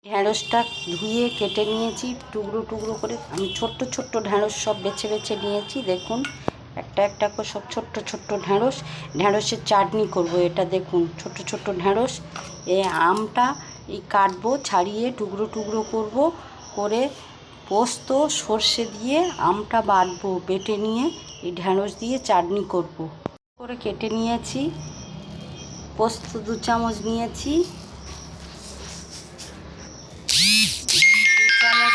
ঢ্যাঁড়সটা ধুয়ে কেটে নিয়েছি টুকরো টুকরো করে। আমি ছোট্ট ছোট্ট ঢ্যাঁড়স সব বেছে বেছে নিয়েছি। দেখুন একটা একটা করে সব ছোট্ট ছোট্ট ঢ্যাঁড়সের চাটনি করব। এটা দেখুন ছোট্ট ছোট্ট ঢ্যাঁড়স। এই আমটা কাটবো, ছাড়িয়ে টুকরো টুকরো করব, করে পোস্ত সর্ষে দিয়ে আমটা বাটবো, বেটে নিয়ে এই ঢ্যাঁড়স দিয়ে চাটনি করব। করে কেটে নিয়েছি। পোস্ত 2 চামচ নিয়েছি, 2 চামচ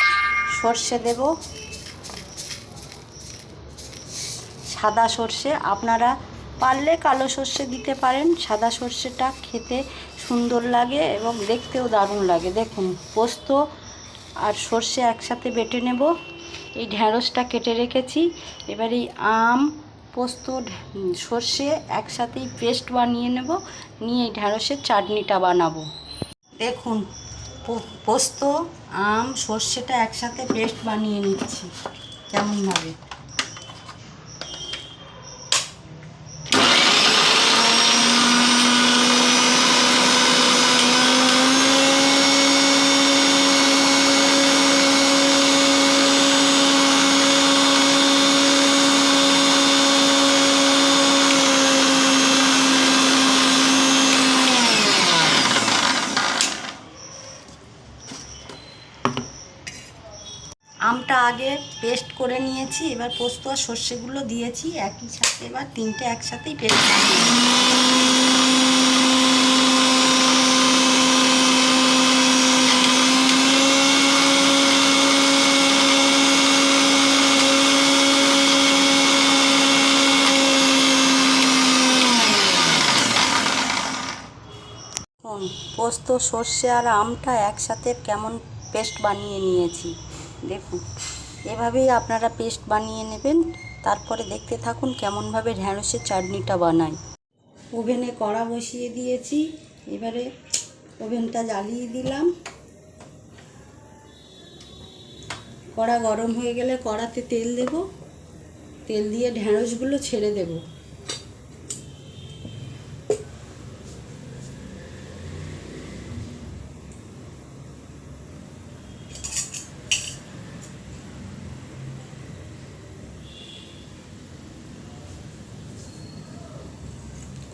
সর্ষে দেব, সাদা সর্ষে। আপনারা পারলে কালো সর্ষে দিতে পারেন। সাদা সর্ষেটা খেতে সুন্দর লাগে এবং দেখতেও দারুণ লাগে। দেখুন পোস্ত আর সর্ষে একসাথে বেটে নেব। এই ঢ্যাঁড়সটা কেটে রেখেছি। এবার এই আম, পোস্ত, সর্ষে একসাথেই পেস্ট বানিয়ে নেব, নিয়ে এই ঢ্যাঁড়সের চাটনিটা বানাবো। দেখুন পোস্ত, আম, সর্ষেটা একসাথে পেস্ট বানিয়ে নিচ্ছি কেমনভাবে। আমটা আগে পেস্ট করে নিয়েছি, এবার পোস্ত আর সর্ষেগুলো দিয়েছি একই সাথে। এবার তিনটে একসাথেই পেস্ট পোস্ত, সর্ষে আর আমটা একসাথে কেমন পেস্ট বানিয়ে নিয়েছি। দেখুন এভাবেই আপনারা পেস্ট বানিয়ে নেবেন। তারপরে দেখতে থাকুন কেমনভাবে ঢ্যাঁড়সের চাটনিটা বানাই। ওভেনে কড়া বসিয়ে দিয়েছি, এবারে ওভেনটা জ্বালিয়ে দিলাম। কড়া গরম হয়ে গেলে কড়াতে তেল দেব, তেল দিয়ে ঢ্যাঁড়সগুলো ছেড়ে দেব।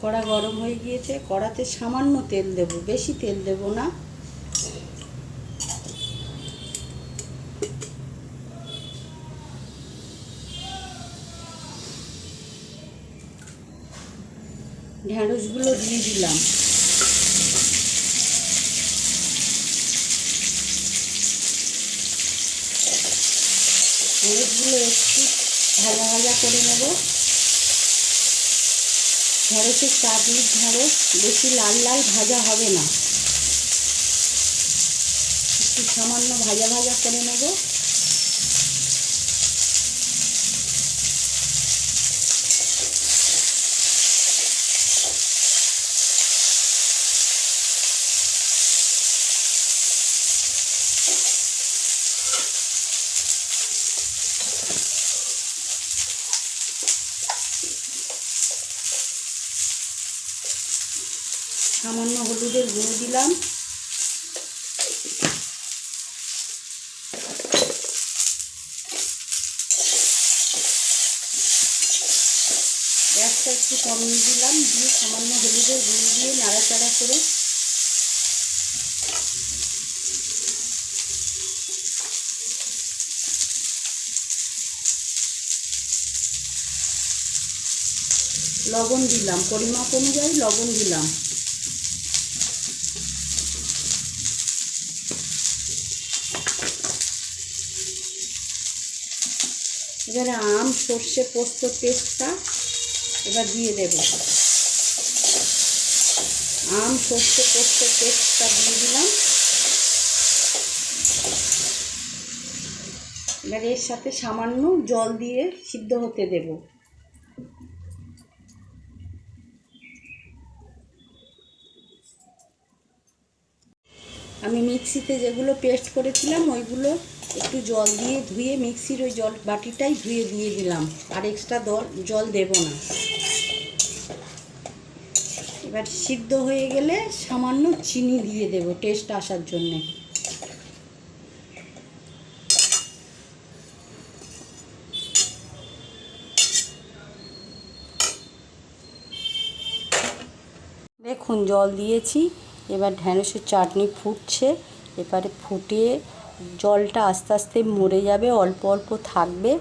কড়া গরম হয়ে গিয়েছে, কড়াতে সামান্য তেল দেব, বেশি তেল দেব না। ঢ্যাঁড়সগুলো দিয়ে দিলাম। ঢ্যাঁড়সগুলো একটু ভাজা ভাজা করে নেব। ঢ্যাঁড়সের চাটনির ঢ্যাঁড়স বেশি লাল লাল ভাজা হবে না, একটু সামান্য ভাজা ভাজা করে নেব। সামান্য হলুদের গুঁড়ো দিলাম। গ্যাসটা একটু কমিয়ে দিলাম, দিয়ে সামান্য হলুদের গুঁড়ো দিয়ে নাড়াচাড়া করে লবণ দিলাম, পরিমাপ অনুযায়ী লবণ দিলাম। এবারে আম, সর্ষে, পোস্ত পেস্টটা এবার দিয়ে দেব। আম, সর্ষে, পোস্ত পেস্টটা দিয়ে দিলাম। এবার এর সাথে সামান্য জল দিয়ে সিদ্ধ হতে দেব। আমি মিক্সিতে যেগুলো পেস্ট করেছিলাম ওইগুলো একটু জল দিয়ে ধুয়ে, মিক্সির ওই জল বাটিটাই ধুয়ে দিয়ে দিলাম, আর এক্সট্রা জল দেব না। এবার সিদ্ধ হয়ে গেলে সামান্য চিনি দিয়ে দেব টেস্ট আসার জন্যে। অনেকক্ষণ জল দিয়েছি। এবার ঢ্যাঁড়সের চাটনি ফুটছে। এবারে ফুটিয়ে জলটা আস্তে আস্তে মরে যাবে, অল্প অল্প থাকবে,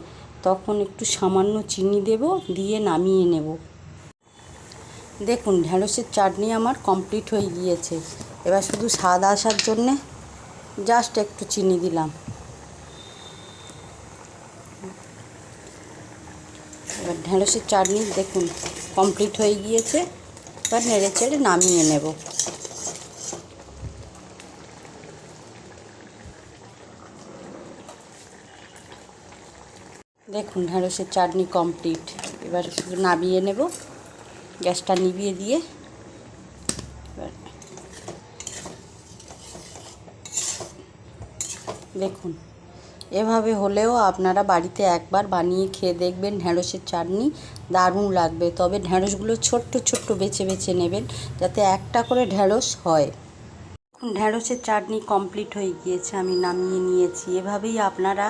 তখন একটু সামান্য চিনি দেব, দিয়ে নামিয়ে নেব। দেখুন ঢ্যাঁড়সের চাটনি আমার কমপ্লিট হয়ে গিয়েছে। এবার শুধু স্বাদ আসার জন্যে জাস্ট একটু চিনি দিলাম। এবার ঢ্যাঁড়সের চাটনি দেখুন কমপ্লিট হয়ে গিয়েছে। এবার নেড়ে চেড়ে নামিয়ে নেব। দেখুন ঢ্যাঁড়সের চাটনি কমপ্লিট। এবার শুধু নামিয়ে নেব, গ্যাসটা নিভিয়ে দিয়ে। এবার দেখুন এভাবে হলেও আপনারা বাড়িতে একবার বানিয়ে খেয়ে দেখবেন ঢ্যাঁড়সের চাটনি, দারুণ লাগবে। তবে ঢ্যাঁড়সগুলো ছোট্ট ছোট্ট বেছে বেছে নেবেন, যাতে একটা করে ঢ্যাঁড়স হয়। ঢ্যাঁড়সের চাটনি কমপ্লিট হয়ে গিয়েছে, আমি নামিয়ে নিয়েছি। এভাবেই আপনারা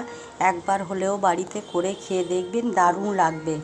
একবার হলেও বাড়িতে করে খেয়ে দেখবেন, দারুণ লাগবে।